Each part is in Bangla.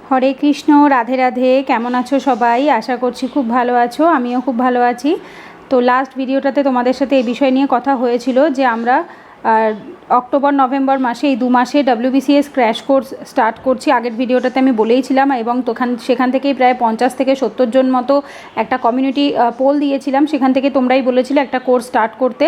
হরে কৃষ্ণ, রাধে রাধে। কেমন আছো সবাই? আশা করছি খুব ভালো আছো। আমিও খুব ভালো আছি। তো লাস্ট ভিডিওটাতে তোমাদের সাথে এই বিষয় নিয়ে কথা হয়েছিল যে আমরা অক্টোবর নভেম্বর মাসে এই 2 মাসে WBCS ক্র্যাশ কোর্স স্টার্ট করছি। আগের ভিডিওটাতে আমি বলেইছিলাম এবং সেখান থেকেই প্রায় 50 থেকে 70 জন মতো একটা কমিউনিটি পোল দিয়েছিলাম। সেখান থেকে তোমরাই বলেছিলে একটা কোর্স স্টার্ট করতে।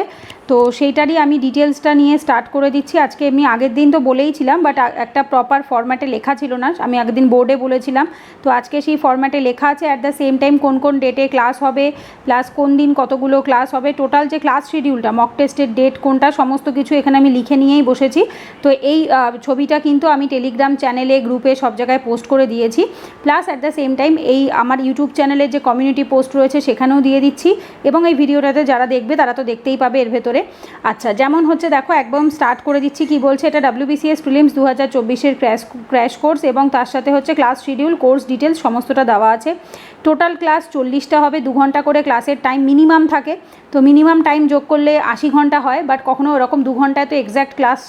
তো সেইটারই আমি ডিটেলসটা নিয়ে স্টার্ট করে দিচ্ছি আজকে। এমনি আগের দিন তো বলেইছিলাম, বাট একটা প্রপার ফরম্যাটে লেখা ছিল না। আমি আগের দিন বোর্ডে বলেছিলাম, তো আজকে সেই ফরম্যাটে লেখা আছে। অ্যাট দ্য সেম টাইম কোন কোন ডেটে ক্লাস হবে, প্লাস কোন দিন কতগুলো ক্লাস হবে, টোটাল যে ক্লাস শিডিউলটা, মক টেস্টের ডেট কোনটা, সমস্ত কিছু এখানে আমি লিখে নিয়েই বসেছি। তো এই ছবিটা কিন্তু আমি টেলিগ্রাম চ্যানেলে, গ্রুপে, সব জায়গায় পোস্ট করে দিয়েছি। Plus at the same time এই আমার ইউটিউব চ্যানেলের যে কমিউনিটি পোস্ট রয়েছে সেখানেও দিয়ে দিচ্ছি। এবং এই ভিডিওটাতে যারা দেখবে তারা তো দেখতেই পাবে এর ভেতরে। আচ্ছা, যেমন হচ্ছে দেখো, একদম স্টার্ট করে দিচ্ছি। কি বলছে এটা? WBCS প্রিলিমস 2024-এর ক্র্যাশ কোর্স এবং তার সাথে হচ্ছে ক্লাস শিডিউল, কোর্স ডিটেলস সমস্তটা দেওয়া আছে। টোটাল ক্লাস 40টা হবে, 2 ঘন্টা করে ক্লাসের টাইম মিনিমাম থাকে। তো মিনিমাম টাইম যোগ করলে 80 ঘন্টা হয়, বাট কখনো ওরকম 2 ঘন্টায় তো এক্স্যাক্ট ক্লাস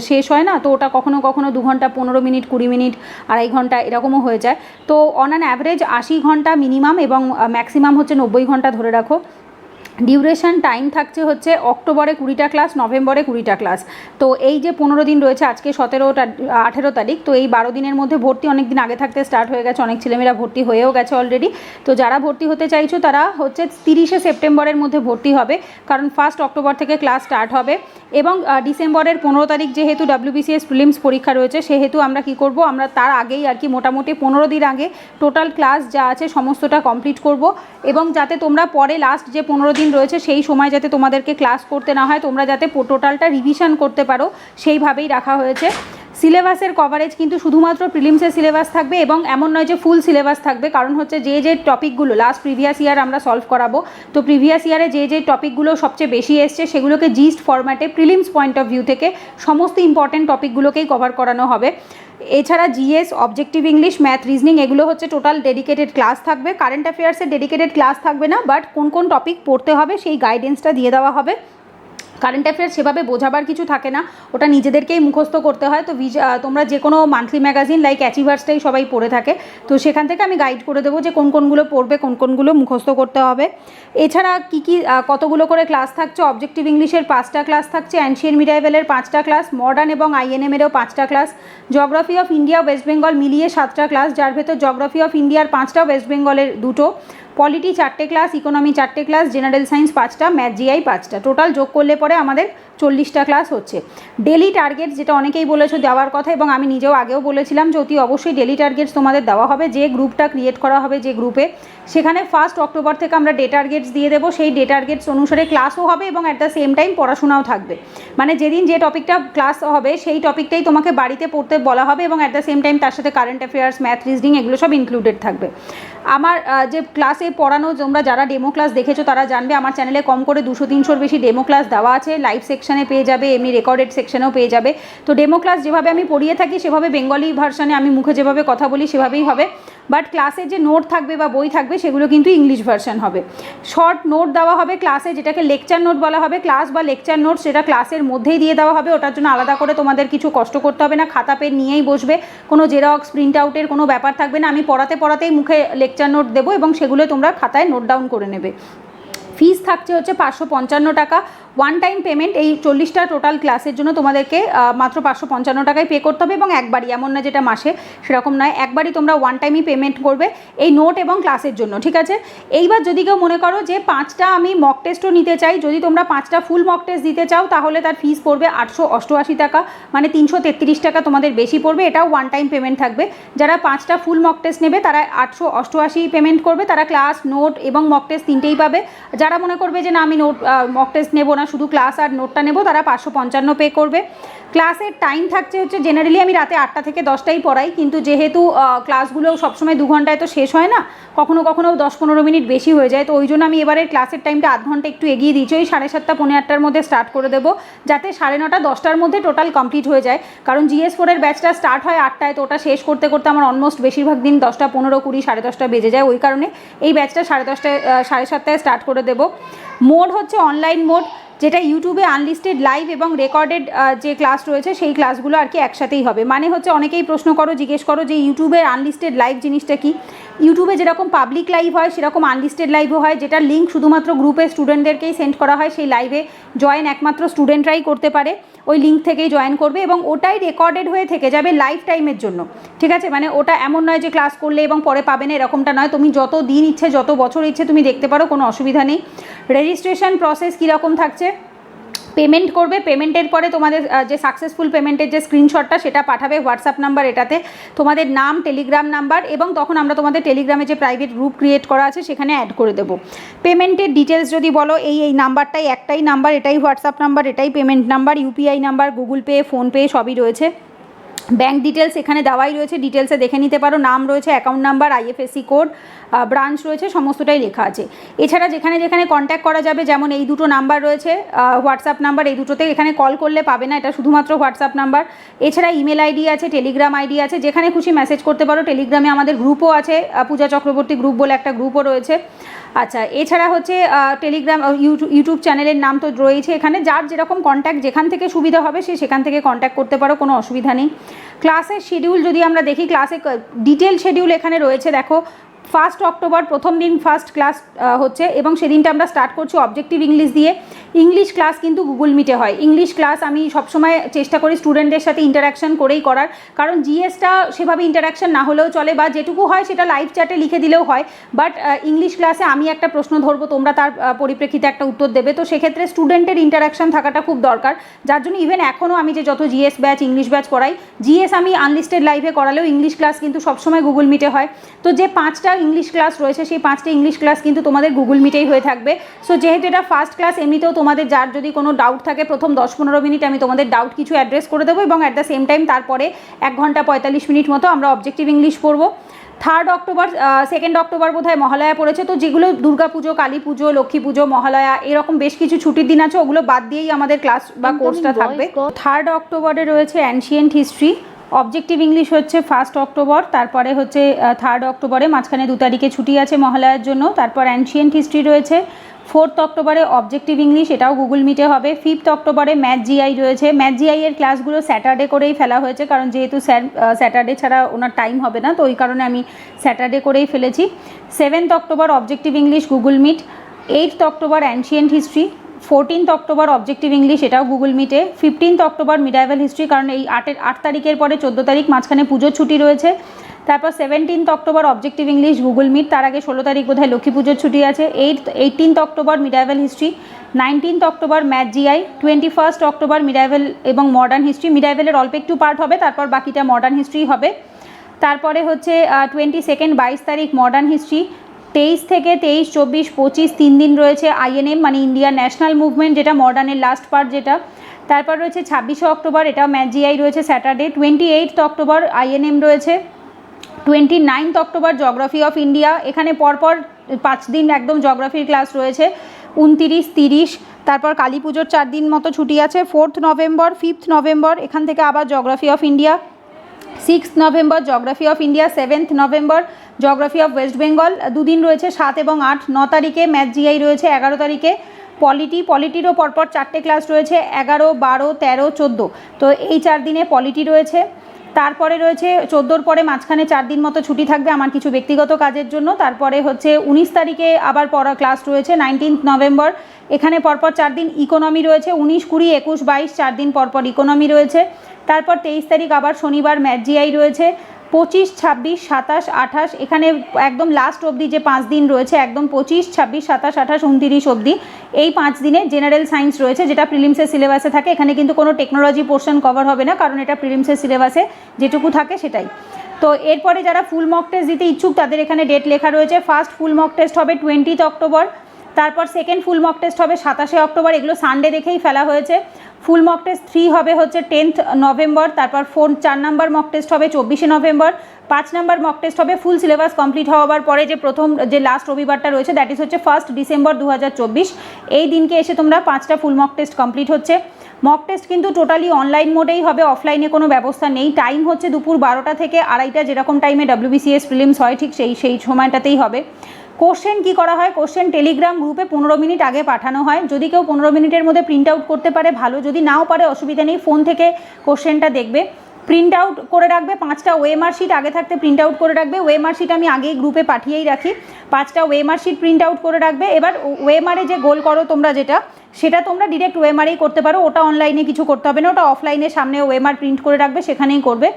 শেষ হয় না। তো ওটা কখনো কখনো 2 ঘন্টা 15 মিনিট, 20 মিনিট, আড়াই ঘন্টা এরকমও হয়ে যায়। তো অন অ্যান অ্যাভারেজ 80 ঘন্টা মিনিমাম এবং ম্যাক্সিমাম হচ্ছে 90 ঘন্টা ধরে রাখো। ডিউরেশন টাইম থাকছে হচ্ছে অক্টোবরে 20টা ক্লাস, নভেম্বরে 20টা ক্লাস। তো এই যে 15 দিন রয়েছে, আজকে 18 তারিখ, তো এই 12 দিনের মধ্যে ভর্তি অনেক দিন আগে থাকতে স্টার্ট হয়ে গেছে। অনেক ছেলেমেয়েরা ভর্তি হয়েও গেছে অলরেডি। তো যারা ভর্তি হতে চাইছো তারা হচ্ছে 30শে সেপ্টেম্বরের মধ্যে ভর্তি হবে, কারণ 1 অক্টোবর থেকে ক্লাস স্টার্ট হবে। এবং ডিসেম্বরের 15 তারিখ যেহেতু WBCS প্রিলিমস পরীক্ষা রয়েছে, সেহেতু আমরা কি করব, আমরা তার আগেই আর কি মোটামুটি 15 দিন আগে টোটাল ক্লাস যা আছে সমস্তটা কমপ্লিট করব। এবং যাতে তোমরা পরে লাস্ট যে 15 দিন রয়েছে সেই সময় যাতে তোমাদেরকে ক্লাস করতে না হয়, তোমরা যাতে টোটালটা রিভিশন করতে পারো, সেইভাবেই রাখা হয়েছে। সিলেবাসের কভারেজ কিন্তু শুধুমাত্র প্রিলিমসের সিলেবাস থাকবে এবং এমন নয় যে ফুল সিলেবাস থাকবে, কারণ হচ্ছে যে যে টপিকগুলো লাস্ট প্রিভিয়াস ইয়ার আমরা সলভ করাবো, তো প্রিভিয়াস ইয়ারে যে যে টপিকগুলো সবচেয়ে বেশি এসছে সেগুলোকে জিস্ট ফরম্যাটে প্রিলিমস পয়েন্ট অফ ভিউ থেকে সমস্ত ইম্পর্টেন্ট টপিকগুলোকেই কভার করানো হবে। এছাড়া GS, objective English, math, reasoning এগুলো হচ্ছে টোটাল ডেডিকেটেড ক্লাস থাকবে। কারেন্ট অ্যাফেয়ার্সের ডেডিকেটেড ক্লাস থাকবে না, বাট কোন কোন টপিক পড়তে হবে সেই গাইডেন্সটা দিয়ে দেওয়া হবে। কারেন্ট অ্যাফেয়ার্স সেভাবে বোঝাবার কিছু থাকে না, ওটা নিজেদেরকেই মুখস্থ করতে হয়। তো তোমরা যে কোনো মান্থলি ম্যাগাজিন লাইক অ্যাচিভার্সটাই সবাই পড়ে থাকে, তো সেখান থেকে আমি গাইড করে দেবো যে কোন কোনগুলো পড়বে, কোন কোনগুলো মুখস্থ করতে হবে। এছাড়া কী কী কতগুলো করে ক্লাস থাকছে, অবজেক্টিভ ইংলিশের 5টা ক্লাস থাকছে, অ্যানশিয়েন্ট মিডাইভেলের 5টা ক্লাস, মডার্ন এবং INM-এরও 5টা class, geography of India, West Bengal মিলিয়ে 7টা ক্লাস, যার ভেতর জিওগ্রাফি অফ ইন্ডিয়ার 5টা, ওয়েস্ট বেঙ্গলের 2টো, পলিটি 4টে ক্লাস, ইকোনমি 4টে ক্লাস, জেনারেল সায়েন্স 5টা, ম্যাথ GI 5টা, টোটাল যোগ করলে পরে আমাদের 40টা ক্লাস হচ্ছে। ডেলি টার্গেট যেটা অনেকেই বলেছো দেওয়ার কথা, এবং আমি নিজেও আগেও বলেছিলাম যে অতি অবশ্যই ডেলি টার্গেটস তোমাদের দেওয়া হবে। যে গ্রুপটা ক্রিয়েট করা হবে, যে গ্রুপে, সেখানে 1 অক্টোবর থেকে আমরা ডে টার্গেটস দিয়ে দেবো। সেই ডে টার্গেটস অনুসারে ক্লাসও হবে এবং অ্যাট দ্য সেম টাইম পড়াশোনাও থাকবে। মানে যেদিন যে টপিকটা ক্লাস হবে সেই টপিকটাই তোমাকে বাড়িতে পড়তে বলা হবে এবং অ্যাট দ্য সেম টাইম তার সাথে কারেন্ট অ্যাফেয়ার্স, ম্যাথ, রিজনিং এগুলো সব ইনক্লুডেড থাকবে। আমার যে ক্লাসে পড়ানো, তোমরা যারা ডেমো ক্লাস দেখেছো তারা জানবে আমার চ্যানেলে কম করে 200-300-র বেশি ডেমো ক্লাস দেওয়া আছে। লাইভ সেকশানে পেয়ে যাবে, এমনি রেকর্ডেড সেকশনেও পেয়ে যাবে। তো ডেমো ক্লাস যেভাবে আমি পড়িয়ে থাকি সেভাবে বেঙ্গলি ভার্সানে আমি মুখে যেভাবে কথা বলি সেভাবেই হবে, বাট ক্লাসের যে নোট থাকবে বা বই থাকবে সেগুলো কিন্তু ইংলিশ ভার্সান হবে। শর্ট নোট দেওয়া হবে ক্লাসে, যেটাকে লেকচার নোট বলা হবে। ক্লাস বা লেকচার নোট সেটা ক্লাসের মধ্যেই দিয়ে দেওয়া হবে, ওটার জন্য আলাদা করে তোমাদের কিছু কষ্ট করতে হবে না। খাতা পেন নিয়েই বসবে, কোনো জেরক্স প্রিন্ট আউটের কোনো ব্যাপার থাকবে না। আমি পড়াতেই মুখে লেকচার নোট দেবো এবং সেগুলো তোমরা খাতায় নোট ডাউন করে নেবে। ফিস থাকছে হচ্ছে 555 টাকা। ওয়ান টাইম পেমেন্ট এই 40টা টোটাল ক্লাসের জন্য তোমাদেরকে মাত্র 555 টাকায় পে করতে হবে এবং একবারই, এমন না যেটা মাসে, সেরকম নয়, একবারই তোমরা ওয়ান টাইমই পেমেন্ট করবে এই নোট এবং ক্লাসের জন্য, ঠিক আছে? এইবার যদি কেউ মনে করো যে 5টা আমি মক টেস্টও নিতে চাই, যদি তোমরা 5টা ফুল মক টেস্ট দিতে চাও তাহলে তার ফিস পড়বে 888 টাকা, মানে 333 টাকা তোমাদের বেশি পড়বে। এটাও ওয়ান টাইম পেমেন্ট থাকবে। যারা 5টা ফুল মক টেস্ট নেবে তারা 888 পেমেন্ট করবে, তারা ক্লাস, নোট এবং মক টেস্ট তিনটেই পাবে। যারা মনে করবে যে না আমি নোট মক টেস্ট নেবো না, শুধু ক্লাস আর নোটটা নেব, তারা 555 পে করবে। ক্লাসের টাইম থাকছে হচ্ছে, জেনারেলি আমি রাতে 8টা থেকে 10টাই পড়াই, কিন্তু যেহেতু ক্লাসগুলো সবসময় 2 ঘন্টায় তো শেষ হয় না, কখনো কখনো 10-15 মিনিট বেশি হয়ে যায়, তো ওই জন্য আমি এবারে ক্লাসের টাইমটা আধ ঘন্টা একটু এগিয়ে দিচ্ছি। ওই 7:30 পৌনে 8টার মধ্যে স্টার্ট করে দেবো, যাতে 9:30 10টার মধ্যে টোটাল কমপ্লিট হয়ে যায়। কারণ GS4-এর ব্যাচটা স্টার্ট হয় 8টায়, তো ওটা শেষ করতে করতে আমার অলমোস্ট বেশিরভাগ দিন 10টা 15, 20, 10:30 বেজে যায়। ওই কারণে এই ব্যাচটা 10:30 7:30 স্টার্ট করে দেবো। মোড হচ্ছে অনলাইন মোড। যেটা ইউটিউবে আনলিস্টেড লাইভ এবং রেকর্ডেড যে ক্লাস রয়েছে সেই ক্লাসগুলো আর কি একসাথেই হবে। মানে হচ্ছে অনেকেই প্রশ্ন করো, জিজ্ঞেস করো যে ইউটিউবের আনলিস্টেড লাইভ জিনিসটা কি। ইউটিউবে যেরকম পাবলিক লাইভ হয় সেরকম আনলিস্টেড লাইভও হয়, যেটা লিঙ্ক শুধুমাত্র গ্রুপে স্টুডেন্টদেরকেই সেন্ড করা হয়। সেই লাইভে জয়েন একমাত্র স্টুডেন্টরাই করতে পারে, ওই লিঙ্ক থেকেই জয়েন করবে এবং ওটাই রেকর্ডেড হয়ে থেকে যাবে লাইফ টাইমের জন্য, ঠিক আছে। মানে ওটা এমন নয় যে ক্লাস করলে এবং পরে পাবে না, এরকমটা নয়। তুমি যত দিন ইচ্ছে, যত বছর ইচ্ছে তুমি দেখতে পারো, কোনো অসুবিধা নেই। রেজিস্ট্রেশন প্রসেস কীরকম থাকছে, পেমেন্ট করবে, পেমেন্টের পরে তোমাদের যে সাকসেসফুল পেমেন্টের যে স্ক্রিনশটটা সেটা পাঠাবে হোয়াটসঅ্যাপ নাম্বার, এটাতে তোমাদের নাম, টেলিগ্রাম নাম্বার, এবং তখন আমরা তোমাদের টেলিগ্রামে যে প্রাইভেট গ্রুপ ক্রিয়েট করা আছে সেখানে অ্যাড করে দেবো। পেমেন্টের ডিটেলস যদি বলো, এই নাম্বারটাই, একটাই নাম্বার, এটাই হোয়াটসঅ্যাপ নাম্বার, এটাই payment number, UPI number, Google pay, PhonePe সবই রয়েছে। ব্যাঙ্ক ডিটেলস এখানে দেওয়াই রয়েছে, ডিটেলসে দেখে নিতে পারো। নাম রয়েছে, account number, IFSC code, branch রয়েছে, সমস্তটাই লেখা আছে। এছাড়া যেখানে যেখানে কন্ট্যাক্ট করা যাবে, যেমন এই দুটো নাম্বার রয়েছে, হোয়াটসঅ্যাপ নাম্বার, এই দুটোতে এখানে কল করলে পাবে না, এটা শুধুমাত্র হোয়াটসঅ্যাপ নাম্বার। এছাড়া ইমেল আইডি আছে, টেলিগ্রাম আইডি আছে, যেখানে খুশি মেসেজ করতে পারো। টেলিগ্রামে আমাদের গ্রুপও আছে, পূজা চক্রবর্তী গ্রুপ বলে একটা গ্রুপও রয়েছে। আচ্ছা, এছাড়া হচ্ছে টেলিগ্রাম, ইউটিউব চ্যানেলের নাম তো রয়েছে এখানে। যার যেরকম কন্ট্যাক্ট যেখান থেকে সুবিধা হবে সে সেখান থেকে কন্ট্যাক্ট করতে পারো, কোনো অসুবিধা নেই। ক্লাসের শিডিউল যদি আমরা দেখি, ক্লাসে ডিটেল শিডিউল এখানে রয়েছে। দেখো, 1 অক্টোবর প্রথম দিন ফার্স্ট ক্লাস হচ্ছে এবং সেদিনটা আমরা স্টার্ট করছি অবজেক্টিভ ইংলিশ দিয়ে। ইংলিশ ক্লাস কিন্তু গুগল মিটে হয়। ইংলিশ ক্লাস আমি সবসময় চেষ্টা করি স্টুডেন্টদের সাথে ইন্টারাকশান করেই করার, কারণ জিএসটা সেভাবে ইন্টারাকশান না হলেও চলে, বা যেটুকু হয় সেটা লাইভ চ্যাটে লিখে দিলেও হয়। বাট ইংলিশ ক্লাসে আমি একটা প্রশ্ন ধরবো, তোমরা তার পরিপ্রেক্ষিতে একটা উত্তর দেবে, তো সেক্ষেত্রে স্টুডেন্টের ইন্টারাকশান থাকাটা খুব দরকার। যার জন্য ইভেন এখনও আমি যে যত জিএস ব্যাচ, ইংলিশ ব্যাচ করাই, জিএস আমি আনলিস্টেড লাইভে করালেও ইংলিশ ক্লাস কিন্তু সবসময় গুগল মিটে হয়। তো যে 5টা ইংলিশ ক্লাস রয়েছে সেই 5টা ইংলিশ ক্লাস কিন্তু তোমাদের গুগল মিটেই হয়ে থাকবে। সো যেহেতু এটা ফার্স্ট ক্লাস, এমনিতেও তোমাদের যার যদি কোনো ডাউট থাকে প্রথম 10-15 মিনিট আমি তোমাদের ডাউট কিছু অ্যাড্রেস করে দেবো, এবং অ্যাট দ্য সেম টাইম তারপরে 1 ঘন্টা 45 মিনিট মতো আমরা অবজেক্টিভ ইংলিশ পড়বো। 3 অক্টোবর, 2 অক্টোবর বোধহয় মহালয়া পড়েছে, তো যেগুলো দুর্গা পুজো, কালী পুজো, লক্ষ্মী পুজো, মহালয়া এরকম বেশ কিছু ছুটির দিন আছে, ওগুলো বাদ দিয়েই আমাদের ক্লাস বা কোর্সটা থাকবে। 3 অক্টোবরে রয়েছে অ্যানশিয়েন্ট হিস্ট্রি। অবজেক্টিভ ইংলিশ হচ্ছে 1 অক্টোবর, তারপরে হচ্ছে 3 অক্টোবরে, মাঝখানে 2 তারিখে ছুটি আছে মহালয়ার জন্য। তারপর অ্যানশিয়েন্ট হিস্ট্রি রয়েছে। 4 অক্টোবরে অবজেক্টিভ ইংলিশ, এটাও গুগল মিটে হবে। 5 অক্টোবরে ম্যাথ জিআই রয়েছে। ম্যাথ জিআই এর ক্লাসগুলো স্যাটারডে করেই ফেলা হয়েছে, কারণ যেহেতু স্যাটারডে ছাড়া ওনার টাইম হবে না, তো ওই কারণে আমি স্যাটারডে করেই ফেলেছি। 7 October objective English Google meet. 8 October ancient history. 14 October objective English, এটাও গুগল মিটে। 15 অক্টোবর মিডাইভাল হিস্ট্রি, কারণ এই 8 তারিখের পরে 14 তারিখ, মাঝখানে পুজোর ছুটি রয়েছে। তারপর 17 October objective English Google meet, তার আগে 16 তারিখ বোধহয় লক্ষ্মী পুজোর ছুটি আছে। 18 October medieval history. 19 October math GI. 21 October medieval এবং মডার্ন হিস্ট্রি। মিডাইভালের অল্প একটু পার্ট হবে, তারপর বাকিটা মডার্ন হিস্ট্রি হবে। তারপরে হচ্ছে 22 তারিখ মডার্ন হিস্ট্রি। 23 থেকে 23, 24, 25 3 দিন রয়েছে আইএনএম, মানে ইন্ডিয়ান ন্যাশনাল মুভমেন্ট, যেটা মডার্নের লাস্ট পার্ট যেটা। তারপর রয়েছে 26 অক্টোবর, এটাও ম্যাথ জিআই রয়েছে স্যাটারডে। 28 অক্টোবর আইএনএম রয়েছে। 29 অক্টোবর জিওগ্রাফি অফ ইন্ডিয়া, এখানে পরপর 5 দিন একদম জিওগ্রাফির ক্লাস রয়েছে। 29, 30, তারপর কালী পুজোর 4 দিন মতো ছুটি আছে। 4 নভেম্বর, 5 নভেম্বর এখান থেকে আবার geography of India. 6 November geography of India. 7 November geography of West Bengal, 2 দিন রয়েছে, 7 এবং 8। 9 তারিখে ম্যাথ জিআই রয়েছে। 11 তারিখে পলিটিরও পরপর 4টে ক্লাস রয়েছে, 11, 12, 13, 14। তো এই 4 দিনে পলিটি রয়েছে। তারপরে রয়েছে 14-র পরে মাঝখানে 4 দিন মতো ছুটি থাকবে আমার কিছু ব্যক্তিগত কাজের জন্য। তারপরে হচ্ছে 19 তারিখে আবার পড়া ক্লাস রয়েছে। 19 নভেম্বর এখানে পরপর 4 দিন ইকোনমি রয়েছে। 19, 20, 21, 22 4 দিন পরপর ইকোনমি রয়েছে। তারপর 23 তারিখ আবার শনিবার ম্যাথ জিআই রয়েছে। 25, 26, 27, 28 এখানে একদম লাস্ট অবধি যে 5 দিন রয়েছে, একদম 25, 26, 27, 28, 29 অবধি, এই 5 দিনে জেনারেল সায়েন্স রয়েছে, যেটা প্রিলিমসের সিলেবাসে থাকে। এখানে কিন্তু কোনো টেকনোলজি পোর্শন কভার হবে না, কারণ এটা প্রিলিমসের সিলেবাসে যেটুকু থাকে সেটাই। তো এরপরে যারা ফুল মক টেস্ট দিতে ইচ্ছুক তাদের এখানে ডেট লেখা রয়েছে। ফার্স্ট ফুল মক টেস্ট হবে 20 অক্টোবর, তারপর সেকেন্ড ফুল মক টেস্ট হবে 27 অক্টোবর, এগুলো সানডে দেখেই ফেলা হয়েছে। ফুল মক টেস্ট 3 হবে হচ্ছে 10 নভেম্বর, তারপর 4 নাম্বার মক টেস্ট হবে 24 নভেম্বর, 5 নাম্বার মক টেস্ট হবে ফুল সিলেবাস কমপ্লিট হওয়ার পরে যে লাস্ট রবিবারটা রয়েছে, দ্যাট ইজ হচ্ছে 1 ডিসেম্বর 2024। এই দিনকে এসে তোমরা 5টা ফুল মক টেস্ট কমপ্লিট হচ্ছে। মক টেস্ট কিন্তু টোটালি অনলাইন মোডেই হবে, অফলাইনে কোনো ব্যবস্থা নেই। টাইম হচ্ছে দুপুর 12টা থেকে 2:30, যেরকম টাইমে WBCS প্রিলিমস হয় ঠিক সেই সময়টাতেই হবে। কোশ্চেন কী করা হয়, কোশ্চেন টেলিগ্রাম গ্রুপে 15 মিনিট আগে পাঠানো হয়। যদি কেউ 15 মিনিটের মধ্যে প্রিন্ট আউট করতে পারে ভালো, যদি নাও পারে অসুবিধা নেই, ফোন থেকে কোশ্চেনটা দেখবে, প্রিন্ট আউট করে রাখবে। 5টা ওএমআর শিট আগে থাকতে প্রিন্ট আউট করে রাখবে। ওএমআর শিট আমি আগেই গ্রুপে পাঠিয়েই রাখি, 5টা ওএমআর শিট প্রিন্ট আউট করে রাখবে। এবার ওএমআরে যে গোল করো তোমরা যেটা, সেটা তোমরা ডিরেক্ট ওএমআরেই করতে পারো, ওটা অনলাইনে কিছু করতে হবে না, ওটা অফলাইনে সামনে ওএমআর প্রিন্ট করে রাখবে, সেখানেই করবে।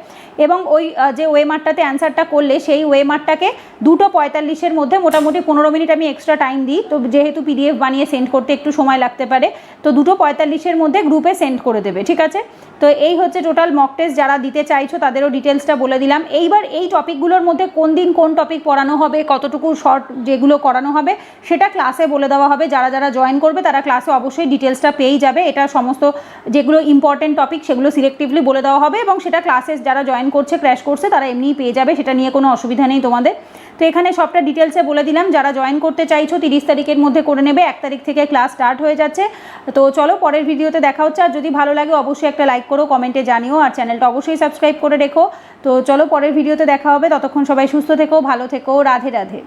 এবং ওই যে ওএমআরটাতে অ্যান্সারটা করলে সেই ওএমআরটাকে 2:45-এর মধ্যে, মোটামুটি 15 মিনিট আমি এক্সট্রা টাইম দিই, তো যেহেতু পিডিএফ বানিয়ে সেন্ড করতে একটু সময় লাগতে পারে, তো 2:45-এর মধ্যে গ্রুপে সেন্ড করে দেবে, ঠিক আছে। তো এই হচ্ছে টোটাল মক টেস্ট। যারা দিতে চাইছো তাদেরও ডিটেলসটা বলে দিলাম। এইবার এই টপিকগুলোর মধ্যে কোন দিন কোন টপিক পড়ানো হবে, কতটুকু শর্ট যেগুলো করানো হবে সেটা ক্লাসে বলে দেওয়া হবে। যারা যারা জয়েন করবে তারা ক্লাসে অবশ্যই ডিটেলসটা পেয়েই যাবে। এটা সমস্ত যেগুলো ইম্পর্টেন্ট টপিক সেগুলো সিলেক্টিভলি বলে দেওয়া হবে, এবং সেটা ক্লাসে যারা জয়েন করছে ক্র্যাশ কোর্সে তারা এমনিই পেয়ে যাবে, সেটা নিয়ে কোনো অসুবিধা নেই তোমাদের। তো এখানে সবটা ডিটেলসে বলে দিলাম। যারা জয়েন করতে চাইছো 30 তারিখের মধ্যে করে নেবে, 1 তারিখ থেকে ক্লাস স্টার্ট হয়ে যাচ্ছে। তো চলো পরের ভিডিওতে দেখা হচ্ছে। আর যদি ভালো লাগে অবশ্যই একটা লাইক করো, কমেন্টে জানিও, আর চ্যানেলটা অবশ্যই সাবস্ক্রাইব করে রেখো। তো চলো পরের ভিডিওতে দেখা হবে। ততক্ষণ সবাই সুস্থ থেকো, ভালো থেকো, রাধে রাধে।